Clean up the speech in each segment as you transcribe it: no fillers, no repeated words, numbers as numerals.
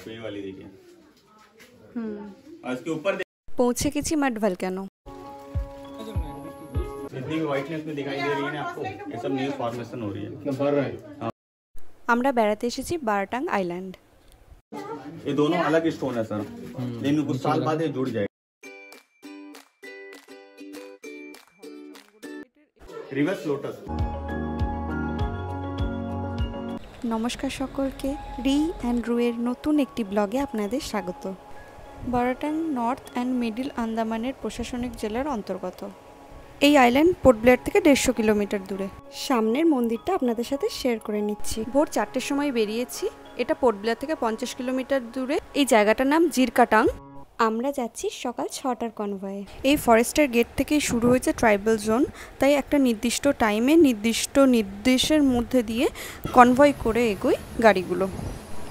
आपको, ये वाली देखिए। और इसके ऊपर পৌঁছে গেছি মাড ভলক্যানো। जितनी भी व्हाइटनेस में दिखाई दे रही है ना आपको, ये सब न्यू फॉर्मेशन हो रही है। আমরা বেড়াতে এসেছি বারাটাং আইল্যান্ড। ये दोनों अलग स्टोन है सर, लेकिन कुछ साल बाद ये जुड़ जाएगा। Reverse lotus. নমস্কার সকলকে, রি অ্যান্ড রুয়ের নতুন একটি ব্লগে আপনাদের স্বাগত। বারাটাং নর্থ অ্যান্ড মিডল আন্দামানের প্রশাসনিক জেলার অন্তর্গত। এই আইল্যান্ড পোর্ট ব্লেয়ার থেকে 150 কিলোমিটার দূরে। সামনের মন্দিরটা আপনাদের সাথে শেয়ার করে নিচ্ছি। ভোর 4টের সময় বেরিয়েছি। এটা পোর্ট ব্লেয়ার থেকে 50 কিলোমিটার দূরে। এই জায়গাটার নাম জিরকাটাং। আমরা যাচ্ছি সকাল 6টার কনভয়ে। এই ফরেস্টের গেট থেকেই শুরু হয়েছে ট্রাইবাল জোন, তাই একটা নির্দিষ্ট টাইমে নির্দিষ্ট নির্দেশের মধ্যে দিয়ে কনভয় করে এগোয় গাড়িগুলো।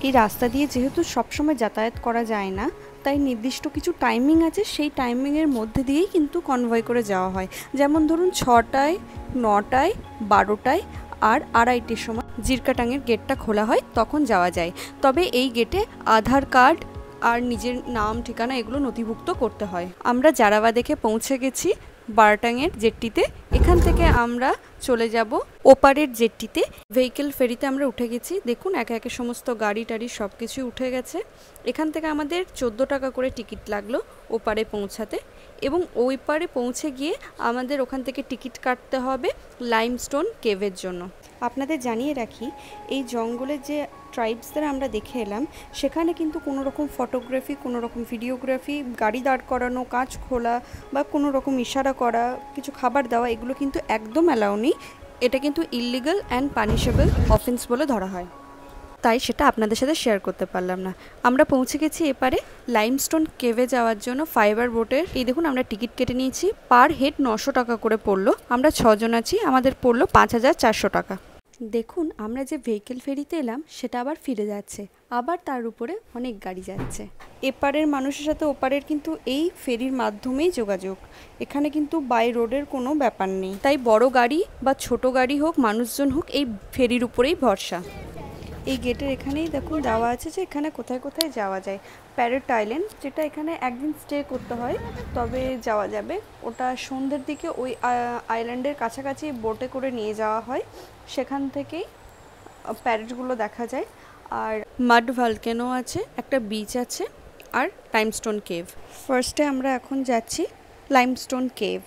এই রাস্তা দিয়ে যেহেতু সবসময় যাতায়াত করা যায় না, তাই নির্দিষ্ট কিছু টাইমিং আছে, সেই টাইমিংয়ের মধ্যে দিয়েই কিন্তু কনভয় করে যাওয়া হয়। যেমন ধরুন 6টায়, 9টায়, 12টায় আর 2:30টার সময় জিরকাটাংয়ের গেটটা খোলা হয়, তখন যাওয়া যায়। তবে এই গেটে আধার কার্ড আর নিজের নাম ঠিকানা এগুলো নথিভুক্ত করতে হয়। আমরা জারাওয়া দেখে পৌঁছে গেছি বারাটাংয়ের জেটটিতে। এখান থেকে আমরা চলে যাব ওপারের জেটটিতে। ভেহিকেল ফেরিতে আমরা উঠে গেছি। দেখুন একে একে সমস্ত গাড়ি টাড়ি সব কিছুই উঠে গেছে। এখান থেকে আমাদের 14 টাকা করে টিকিট লাগলো ওপারে পৌঁছাতে, এবং ওই পারে পৌঁছে গিয়ে আমাদের ওখান থেকে টিকিট কাটতে হবে লাইমস্টোন কেভের জন্য। আপনাদের জানিয়ে রাখি, এই জঙ্গলের যে ট্রাইবসদের আমরা দেখে এলাম, সেখানে কিন্তু কোনো রকম ফটোগ্রাফি, কোনো রকম ভিডিওগ্রাফি, গাড়ি দাঁড় করানো, কাঁচ খোলা বা কোনো রকম ইশারা করা, কিছু খাবার দেওয়া, এগুলো কিন্তু একদম অ্যালাউ নেই। এটা কিন্তু ইললিগাল অ্যান্ড পানিশেবল অফেন্স বলে ধরা হয়, তাই সেটা আপনাদের সাথে শেয়ার করতে পারলাম না। আমরা পৌঁছে গেছি এপারে লাইমস্টোন কেভে যাওয়ার জন্য ফাইবার বোটের। এই দেখুন আমরা টিকিট কেটে নিয়েছি। পার হেড 900 টাকা করে পড়লো। আমরা 6 জন আছি, আমাদের পড়লো 5400 টাকা। দেখুন আমরা যে ভেহিকেল ফেরিতে এলাম সেটা আবার ফিরে যাচ্ছে, আবার তার উপরে অনেক গাড়ি যাচ্ছে। এপারের মানুষের সাথে ওপারের কিন্তু এই ফেরির মাধ্যমেই যোগাযোগ। এখানে কিন্তু বাই রোডের কোনো ব্যাপার নেই, তাই বড় গাড়ি বা ছোট গাড়ি হোক, মানুষজন হোক, এই ফেরির উপরেই ভরসা। এই গেটের এখানেই দেখুন দেওয়া আছে যে এখানে কোথায় কোথায় যাওয়া যায়। প্যারেট আইল্যান্ড, যেটা এখানে একদিন স্টে করতে হয় তবে যাওয়া যাবে। ওটা সন্ধ্যের দিকে ওই আইল্যান্ডের কাছাকাছি বোটে করে নিয়ে যাওয়া হয়, সেখান থেকেই প্যারেটগুলো দেখা যায়। আর মাড ভলক্যানো আছে, একটা বিচ আছে, আর লাইমস্টোন কেভ। ফার্স্টে আমরা এখন যাচ্ছি লাইমস্টোন কেভ।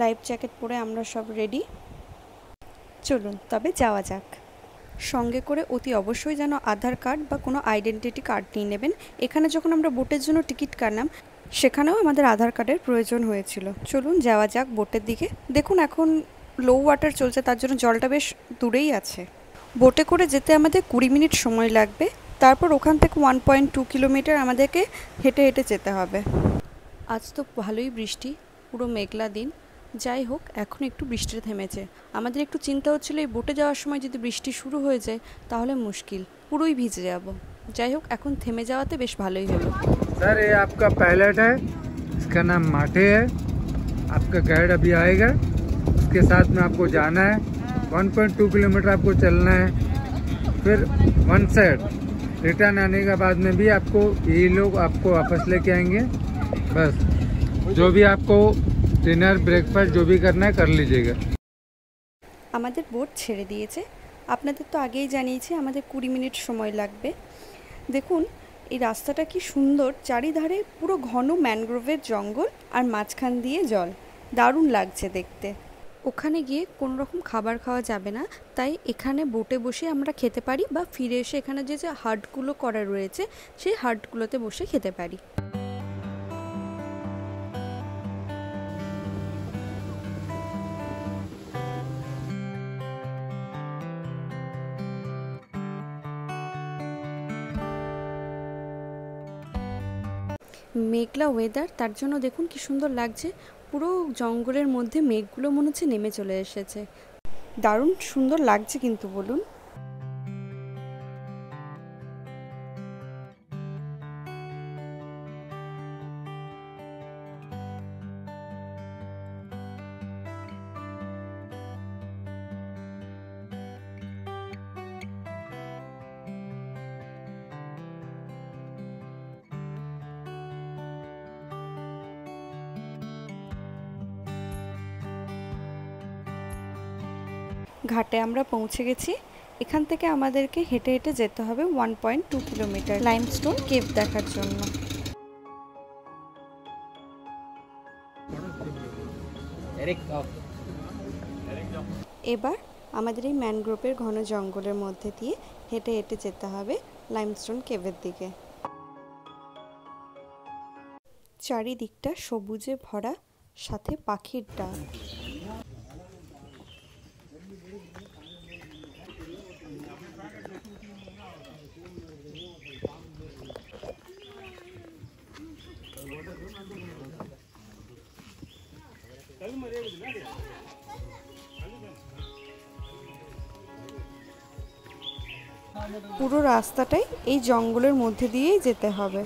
লাইফ জ্যাকেট পরে আমরা সব রেডি। চলুন তবে যাওয়া যাক। সঙ্গে করে অতি অবশ্যই যেন আধার কার্ড বা কোনো আইডেন্টিটি কার্ড নিয়ে নেবেন। এখানে যখন আমরা বোটের জন্য টিকিট কাটলাম, সেখানেও আমাদের আধার কার্ডের প্রয়োজন হয়েছিল। চলুন যাওয়া যাক বোটের দিকে। দেখুন এখন লো ওয়াটার চলছে, তার জন্য জলটা বেশ দূরেই আছে। বোটে করে যেতে আমাদের 20 মিনিট সময় লাগবে। তারপর ওখান থেকে 1.2 কিলোমিটার আমাদেরকে হেঁটে হেঁটে যেতে হবে। আজ তো ভালোই বৃষ্টি, পুরো মেঘলা দিন। যাই হোক, এখন একটু বৃষ্টিটা থেমেছে। আমাদের একটু চিন্তা হচ্ছিল এই বোটে যাওয়ার সময় যদি বৃষ্টি শুরু হয়ে যায় তাহলে মুশকিল, পুরোই ভিজে যাব। যাই হোক, এখন থেমে যাওয়াতে বেশ ভালোই হলো। सर ये आपका पायलट है, इसका नाम माटे है। आपका गाइड अभी आएगा, उसके साथ में आपको जाना है। 1.2 किलोमीटर आपको चलना है, फिर वन साइड रिटर्न आने के बाद में भी आपको यही लोग आपको वापस लेके आएंगे। बस जो भी आपको डिनर ब्रेकफास्ट जो भी करना है कर लीजिएगा। আমাদের বোট ছেড়ে দিয়েছে। আপনাদের তো আগেই জানিয়েছি আমাদের 20 মিনিট সময় লাগবে। দেখুন এই রাস্তাটা কি সুন্দর, চারিধারে পুরো ঘন ম্যানগ্রোভের জঙ্গল আর মাঝখান দিয়ে জল। দারুণ লাগছে দেখতে। ওখানে গিয়ে কোনো রকম খাবার খাওয়া যাবে না, তাই এখানে বোটে বসে আমরা খেতে পারি, বা ফিরে এসে এখানে যে যে হাটগুলো করা রয়েছে সেই হাটগুলোতে বসে খেতে পারি। মেঘলা ওয়েদার, তার জন্য দেখুন কি সুন্দর লাগছে। পুরো জঙ্গলের মধ্যে মেঘগুলো মনে হচ্ছে নেমে চলে এসেছে। দারুণ সুন্দর লাগছে কিন্তু বলুন। ঘাটে আমরা পৌঁছে গেছি। এখান থেকে আমাদেরকে হেঁটে হেঁটে যেতে হবে 1.2 কিলোমিটার লাইমস্টোন কেভ দেখার জন্য। এবার আমাদের এই ম্যানগ্রোভের ঘন জঙ্গলের মধ্যে দিয়ে হেঁটে হেঁটে যেতে হবে লাইমস্টোন কেভের দিকে। চারিদিকটা সবুজে ভরা, সাথে পাখির ডাক। পুরো রাস্তাটাই এই জঙ্গলের মধ্যে দিয়েই যেতে হবে।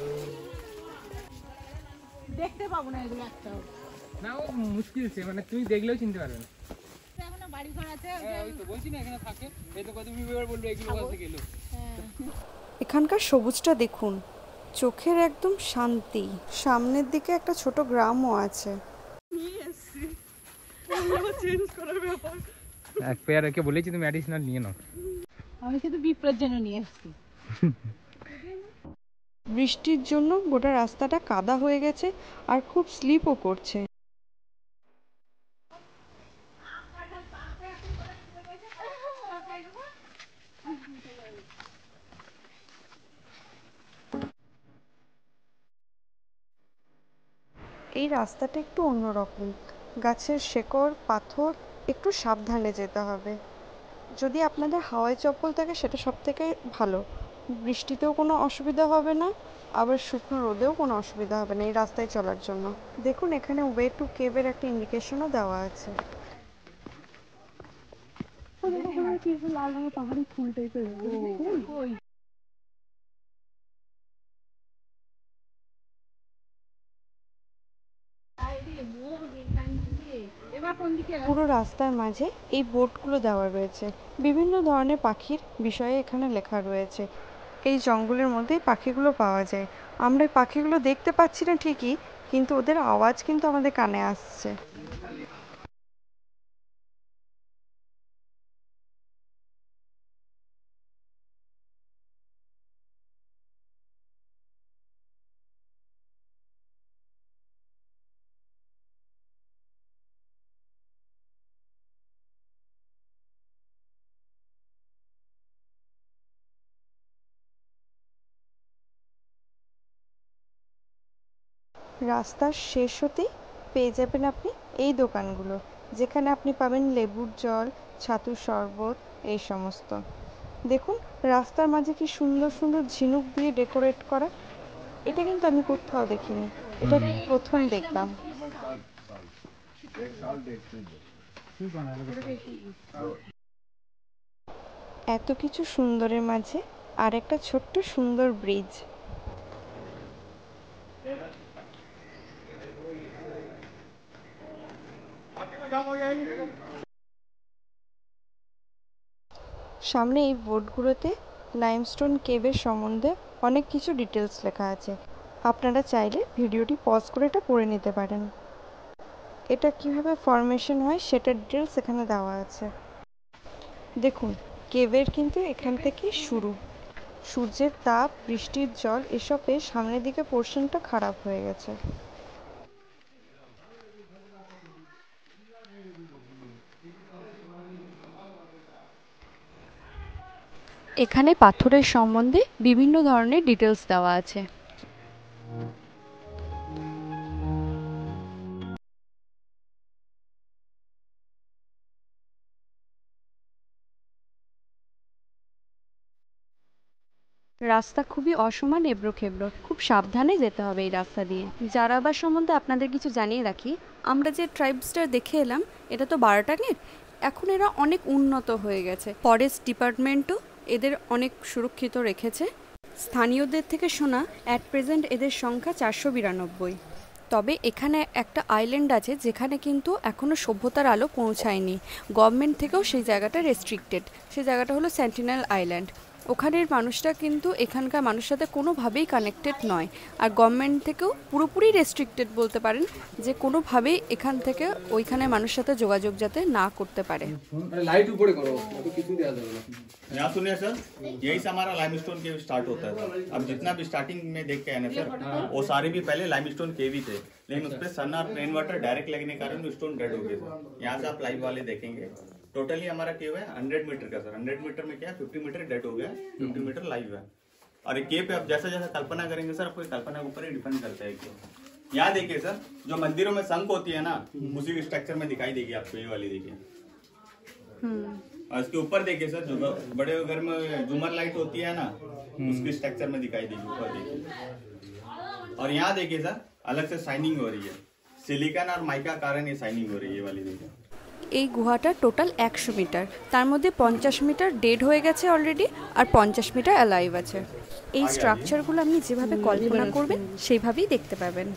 দেখতে পাবো না এগুলো একটাও। না, ও মুশকিল সে, মানে তুমি দেখলেও চিনতে পারবে না। এখনো বাড়ি ঘর আছে, ওই তো বলছি না এখানে থাকে, এই তো কত বিবার বলবে এগুলো বলতে গেল। এখানকার সবুজটা দেখুন, চোখের একদম শান্তি। সামনের দিকে একটা ছোট গ্রামও আছে। এক পেয়ার একে বলেছি তুমি অ্যাডিশনাল নিয়ে নাও। আমি শুধু বিপ্লবের জন্য নিয়ে এসেছি। বৃষ্টির জন্য গোটা রাস্তাটা কাদা হয়ে গেছে আর খুব স্লিপও করছে। এই রাস্তাটা একটু অন্যরকম, গাছের শেকড়, পাথর, একটু সাবধানে যেতে হবে। যদি আপনাদের হাওয়াই চপ্পল থাকে সেটা সব থেকে ভালো, বৃষ্টিতেও কোনো অসুবিধা হবে না, আবার শুকনো রোদেও কোনো অসুবিধা হবে না এই রাস্তায় চলার জন্য। দেখুন এখানে ওয়ে টু কেভের একটা ইন্ডিকেশনও দেওয়া আছে। লাল রঙের পাহাড়ি ফুল টাইপের পুরো রাস্তার মাঝে এই বোর্ডগুলো দেওয়া রয়েছে। বিভিন্ন ধরনের পাখির বিষয়ে এখানে লেখা রয়েছে। এই জঙ্গলের মধ্যেই পাখিগুলো পাওয়া যায়। আমরা এই পাখিগুলো দেখতে পাচ্ছি না ঠিকই, কিন্তু ওদের আওয়াজ কিন্তু আমাদের কানে আসছে। রাস্তার শেষ হতেই পেয়ে যাবেন আপনি এই দোকানগুলো, যেখানে আপনি পাবেন লেবুর জল, ছাতুর শরবত, এই সমস্ত। দেখুন রাস্তার মাঝে কি সুন্দর সুন্দর ঝিনুক দিয়ে ডেকোরেট করা। এটা কিন্তু আমি কোথাও দেখিনি, এটা প্রথম দেখলাম। এত কিছু সুন্দরের মাঝে আর একটা ছোট্ট সুন্দর ব্রিজ। সামনে এই বোর্ডগুলোতে লাইমস্টোন কেভের সম্বন্ধে অনেক কিছু ডিটেলস লেখা আছে। আপনারা চাইলে ভিডিওটি পজ করে এটা পড়ে নিতে পারেন। এটা কিভাবে ফরমেশন হয় সেটার ডিটেলস এখানে দেওয়া আছে। দেখুন কেভের কিন্তু এখান থেকেই শুরু। সূর্যের তাপ, বৃষ্টির জল এসবে সামনের দিকে পোর্শনটা খারাপ হয়ে গেছে। এখানে পাথরের সম্বন্ধে বিভিন্ন ধরনের ডিটেলস দেওয়া আছে। রাস্তা খুবই অসমান, এবড়ো খেবড়ো, খুব সাবধানে যেতে হবে এই রাস্তা দিয়ে। জারাবার সম্বন্ধে আপনাদের কিছু জানিয়ে রাখি, আমরা যে ট্রাইবসটা দেখে এলাম এটা তো বারোটাঙের। এখন এরা অনেক উন্নত হয়ে গেছে, ফরেস্ট ডিপার্টমেন্টও এদের অনেক সুরক্ষিত রেখেছে। স্থানীয়দের থেকে শোনা অ্যাট প্রেজেন্ট এদের সংখ্যা 492। তবে এখানে একটা আইল্যান্ড আছে যেখানে কিন্তু এখনও সভ্যতার আলো পৌঁছায়নি। গভর্নমেন্ট থেকেও সেই জায়গাটা রেস্ট্রিক্টেড। সেই জায়গাটা হলো সেন্টিনেল আইল্যান্ড। ওখানের মানুষটা কিন্তু এখানকার মানুষের সাথে কোনোভাবেই কানেক্টেড নয়, আর গভর্নমেন্ট থেকেও পুরোপুরি রেস্ট্রিক্টেড বলতে পারেন, যে কোনোভাবেই এখান থেকে ওইখানে মানুষের সাথে যোগাযোগ যাতে না করতে পারে। लाइट ऊपर करो तो किसी दे दो यहाँ सुनिए सर, यही से हमारा लाइमस्टोन केव स्टार्ट होता है। अब जितना भी स्टार्टिंग में देख के आए ना सर, वो सारे भी पहले लाइमस्टोन केव ही थे, लेकिन उस पर सन और रेन वाटर डायरेक्ट लगने के कारण स्टोन डेड हो गए सर। यहाँ से आप लाइव वाले देखेंगे, टोटली हमारा केव है 100 मीटर का सर। 100 मीटर में क्या है, 50 मीटर डेड हो गया, 50 मीटर लाइव है। और ये केव पे आप जैसा जैसा कल्पना करेंगे सर, आपको कल्पना के ऊपर ही डिपेंड करता है केव। यहाँ देखिए सर, जो मंदिरों में शंख होती है ना, उसी स्ट्रक्चर में दिखाई देगी आपको, ये वाली देखिए। और इसके ऊपर देखिए सर, जो बड़े घर में झूमर लाइट होती है ना, उसकी स्ट्रक्चर में दिखाई देगी, ऊपर देखिए। और यहाँ देखिए सर, अलग से शाइनिंग हो रही है, सिलिकॉन और माइका कारण ये शाइनिंग हो रही है, ये वाली देखिए। এই গুহাটা টোটাল 100 মিটার, তার মধ্যে 50 মিটার ডেড হয়ে গেছে অলরেডি, আর 50 মিটার অ্যালাইভ আছে। এই স্ট্রাকচারগুলো আপনি যেভাবে কল্পনা করবেন সেইভাবেই দেখতে পাবেন।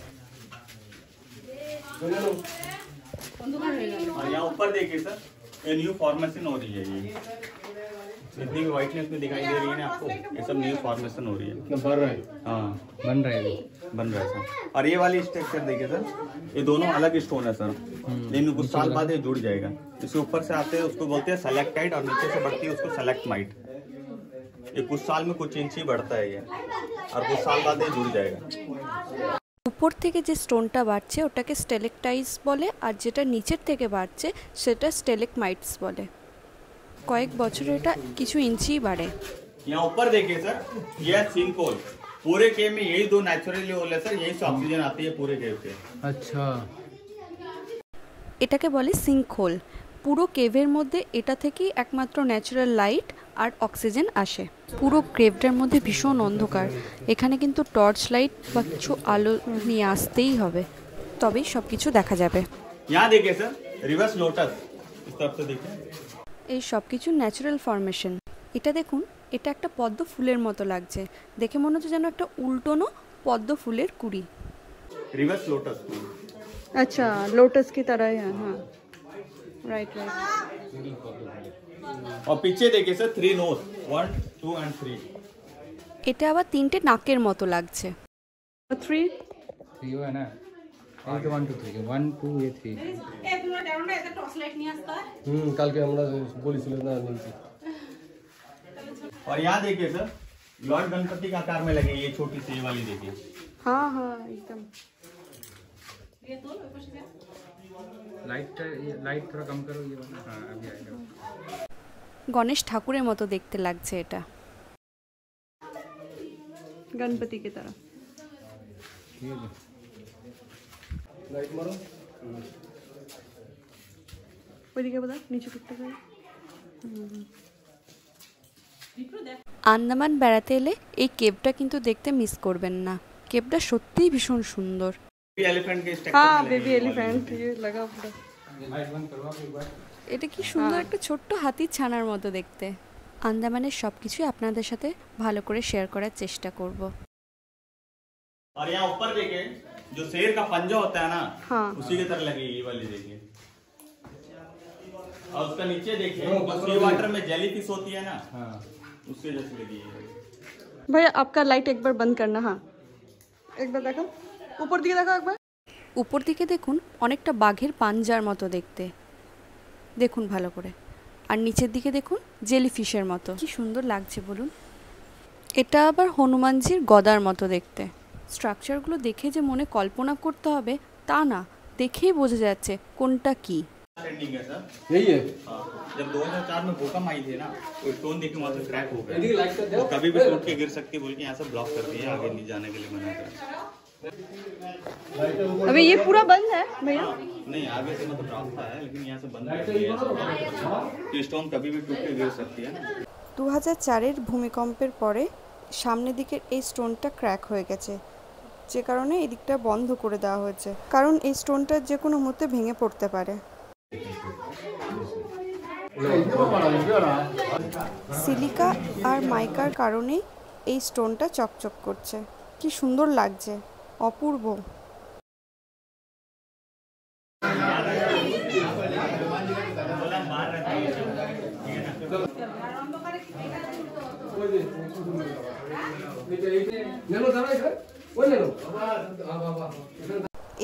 और यहाँ ऊपर देखिए सर, ये न्यू फॉर्मेशन हो रही है। ये इतनी भी व्हाइटनेस में दिखाई दे रही है ना आपको, ये सब न्यू फॉर्मेशन हो रही है। बन रहा है, हाँ बन रहा है, बन रहा है सर। और ये वाली स्ट्रक्चर देखिए सर, ये दोनों अलग स्टोन है सर, लेकिन कुछ साल बाद ये जुड़ जाएगा। इसके ऊपर से आते हैं उसको बोलते हैं सेलेक्टाइट, और नीचे से बढ़ती है उसको सेलेक्टमाइट। ये कुछ साल में कुछ इंच ही बढ़ता है ये, और कुछ साल बाद ये जुड़ जाएगा। উপর থেকে যে স্টোনটা বাড়ছে ওটাকে স্টেলেকটাইটস বলে, আর যেটা নিচের থেকে বাড়ছে সেটা স্টেলেকমাইটস বলে। কয়েক বছরে এটা কিছু ইঞ্চিই বাড়ে। यहाँ ऊपर देखिए सर, यह सिंक होल। पूरे केव में यही दो नेचुरली होल है सर, यही से ऑक्सीजन आती है पूरे केव से। अच्छा এটাকে বলে সিঙ্ক হোল। পুরো কেভের মধ্যে এটা থেকেই একমাত্র ন্যাচারাল লাইট আর অক্সিজেন আসে। পুরো কেভটার মধ্যে ভীষণ অন্ধকার, এখানে কিন্তু টর্চ লাইট বা কিছু আলো নিয়ে আসতেই হবে, তবেই সব কিছু দেখা যাবে। यहाँ देखिए सर, रिवर्स लोटस, इस तरफ से देखिए। এই সব কিছু ন্যাচারাল ফরমেশন। এটা দেখুন, এটা একটা পদ্ম ফুলের মতো লাগছে, দেখে মনে হচ্ছে যেন একটা উল্টোনো পদ্ম ফুলের কুড়ি। Reverse lotus. আচ্ছা, লোটাস की तरह है। हाँ राइट राइट। और पीछे देखिए सर, 3 नोज, 1 2 एंड 3। এটা আবার তিনটে নাকের মতো লাগছে। 3 3 है ना, 1 2 3 1 2 ये 3 কালকে আমরা বলেছিলাম না নিচে। और यहाँ देखिए सर, लॉर्ड गणपति का आकार में लगे, ये छोटी सी वाली देखिए। हाँ हाँ एकदम। लाइट थोड़ा कम करो, ये वाला। हाँ अभी आएगा। গণেশ ঠাকুরের মতো দেখতে লাগছে এটা, গণপতি की तरह। ठीक है, लाइट मारो। ওইদিকে বোধহয় নিচে করতে পারে। আন্দামান বেড়াতে এলে এই কেভটা কিন্তু দেখতে মিস করবেন না। কেভটা সত্যিই ভীষণ সুন্দর। एलिफेंट के स्ट्रक्चर। हाँ बेबी एलिफेंट, ये लगा पूरा। लाइट बंद करवा एक बार। এটা কি সুন্দর একটা ছোট্ট হাতির ছানার মতো দেখতে। আন্দামানের সব কিছুই আপনাদের সাথে ভালো করে শেয়ার করার চেষ্টা করব। और यहाँ ऊपर देखिए, जो शेर का पंजा होता है ना, हाँ। उसी की तरह लगी ये वाली देखिए। और उसका नीचे देखिए, सी वाटर में जेलीफिश होती है ना, हाँ उसके जैसे लगी है। भैया आपका लाइट एक बार बंद करना। हाँ एक बार देखो, উপর দিকে দেখো একবার। উপর দিকে দেখুন, অনেকটা বাঘের পাঞ্জার মতো দেখতে, দেখুন ভালো করে। আর নিচের দিকে দেখুন, জেলিফিশের মতো। কি সুন্দর লাগছে বলুন। এটা আবার হনুমানজির গদার মতো দেখতে। স্ট্রাকচারগুলো দেখে যে মনে কল্পনা করতে হবে তা না, দেখেই বোঝা যাচ্ছে কোনটা কি। ट्रेंडिंग है सर। यही है। हाँ, जब 2004 में भूकंप आई थी ना, तो स्टोन देखिए वहाँ से क्रैक हो गया, इधर लाइट कर दो। वो कभी भी टूट के गिर सकती है बोल के यहाँ से ब्लॉक कर दिया, आगे नहीं जाने के लिए मना कर। अभी ये पूरा बंद है भैया? नहीं, आगे से मतलब रास्ता है, लेकिन यहाँ से बंद कर दिया है, तो स्टोन कभी भी टूट के गिर सकती है ना। 2004-এর ভূমিকম্পের পরে সামনের দিকের এই স্টোনটা ক্র্যাক হয়ে গেছে, যে কারণে এই দিকটা বন্ধ করে দেওয়া হয়েছে, কারণ এই স্টোনটা যে কোনো মুহূর্তে ভেঙে পড়তে পারে। সিলিকা আর মাইকার কারণেই এই স্টোনটা চকচক করছে। কি সুন্দর লাগছে, অপূর্ব।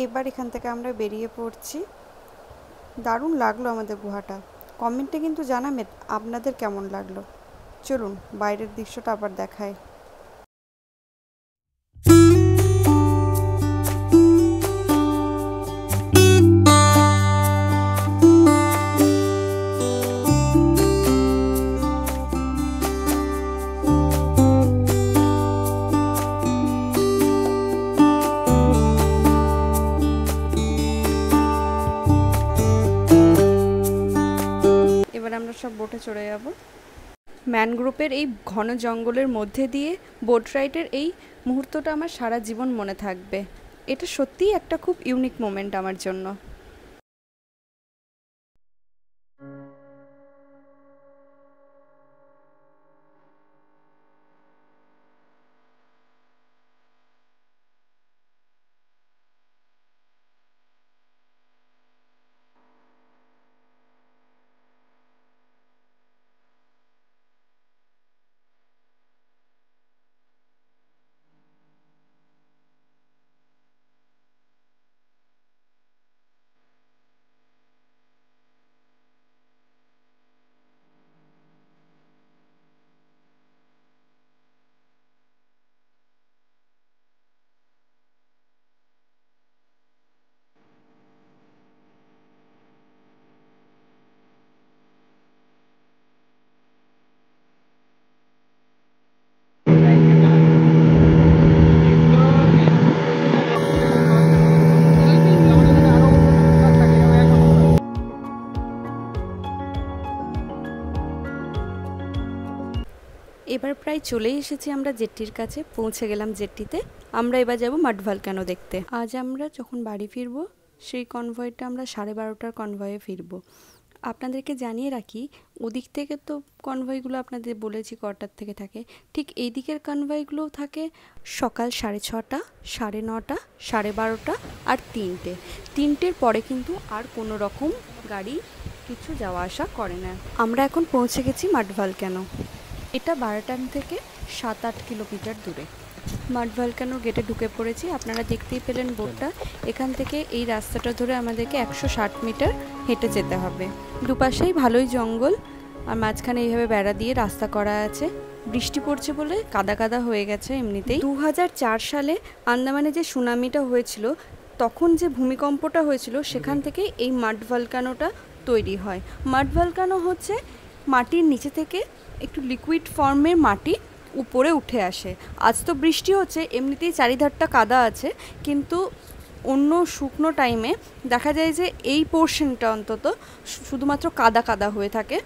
এবার এখান থেকে আমরা বেরিয়ে পড়ছি। দারুণ লাগলো আমাদের গুহাটা। কমেন্টে কিন্তু জানাবেন আপনাদের কেমন লাগলো। চলুন বাইরের দৃশ্যটা আবার দেখায়। এবার আমরা সব বোটে চড়ে যাব। ম্যানগ্রোভের এই ঘন জঙ্গলের মধ্যে দিয়ে বোট রাইডের এই মুহূর্তটা আমার সারা জীবন মনে থাকবে। এটা সত্যিই একটা খুব ইউনিক মোমেন্ট আমার জন্য। এবার প্রায় চলেই এসেছি আমরা জেটটির কাছে, পৌঁছে গেলাম জেটটিতে। আমরা এবার যাব মাড ভলক্যানো দেখতে। আজ আমরা যখন বাড়ি ফিরবো সেই কনভয়টা আমরা 12:30টার কনভয়ে ফিরবো। আপনাদেরকে জানিয়ে রাখি, ওদিক থেকে তো কনভয়গুলো আপনাদের বলেছি কটার থেকে থাকে, ঠিক এই দিকের কনভয়গুলোও থাকে সকাল 6:30, 9:30, 12:30 আর 3টের পরে কিন্তু আর কোনো রকম গাড়ি কিছু যাওয়া আসা করে না। আমরা এখন পৌঁছে গেছি মাড ভলক্যানো। এটা বারাটান থেকে 7-8 কিলোমিটার দূরে। মাড ভলক্যানোর গেটে ঢুকে পড়েছি। আপনারা দেখতেই পেলেন বোটটা। এখান থেকে এই রাস্তাটা ধরে আমাদেরকে 160 মিটার হেঁটে যেতে হবে। দুপাশেই ভালোই জঙ্গল, আর মাঝখানে এইভাবে বেড়া দিয়ে রাস্তা করা আছে। বৃষ্টি পড়ছে বলে কাদা কাদা হয়ে গেছে এমনিতেই। 2004 সালে আন্দামানে যে সুনামিটা হয়েছিল, তখন যে ভূমিকম্পটা হয়েছিল, সেখান থেকে এই মাড ভলক্যানোটা তৈরি হয়। মাড ভলক্যানো হচ্ছে মাটির নিচে থেকে একটু লিকুইড ফর্মের মাটি উপরে উঠে আসে। আজ তো বৃষ্টি হচ্ছে, এমনিতেই চারিধারটা কাদা আছে, কিন্তু অন্য শুকনো টাইমে দেখা যায় যে এই পোর্শনটা অন্তত শুধুমাত্র কাদা কাদা হয়ে থাকে,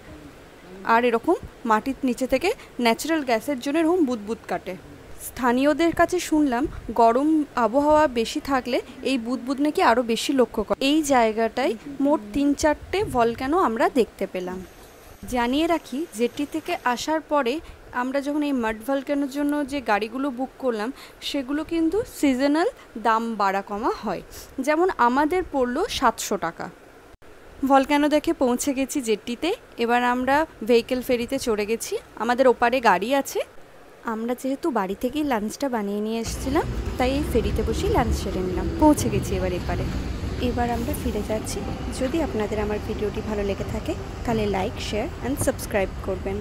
আর এরকম মাটির নিচে থেকে ন্যাচারাল গ্যাসের জন্য এরকম বুদবুদ কাটে। স্থানীয়দের কাছে শুনলাম গরম আবহাওয়া বেশি থাকলে এই বুদবুদ নাকি আরও বেশি লক্ষ্য করে। এই জায়গাটায় মোট 3-4টে ভলক্যানো আমরা দেখতে পেলাম। জানিয়ে রাখি, জেটি থেকে আসার পরে আমরা যখন এই মাড ভলক্যানোর জন্য যে গাড়িগুলো বুক করলাম, সেগুলো কিন্তু সিজনাল দাম বাড়া কমা হয়। যেমন আমাদের পড়লো 700 টাকা। ভলক্যানো দেখে পৌঁছে গেছি জেটিতে। এবার আমরা ভেহিকেল ফেরিতে চড়ে গেছি। আমাদের ওপারে গাড়ি আছে। আমরা যেহেতু বাড়ি থেকেই লাঞ্চটা বানিয়ে নিয়ে এসেছিলাম, তাই এই ফেরিতে বসেই লাঞ্চ সেরে নিলাম। পৌঁছে গেছি এবার এপারে। এবার আমরা ফিরে যাচ্ছি। যদি আপনাদের আমার ভিডিওটি ভালো লেগে থাকে তাহলে লাইক, শেয়ার অ্যান্ড সাবস্ক্রাইব করবেন।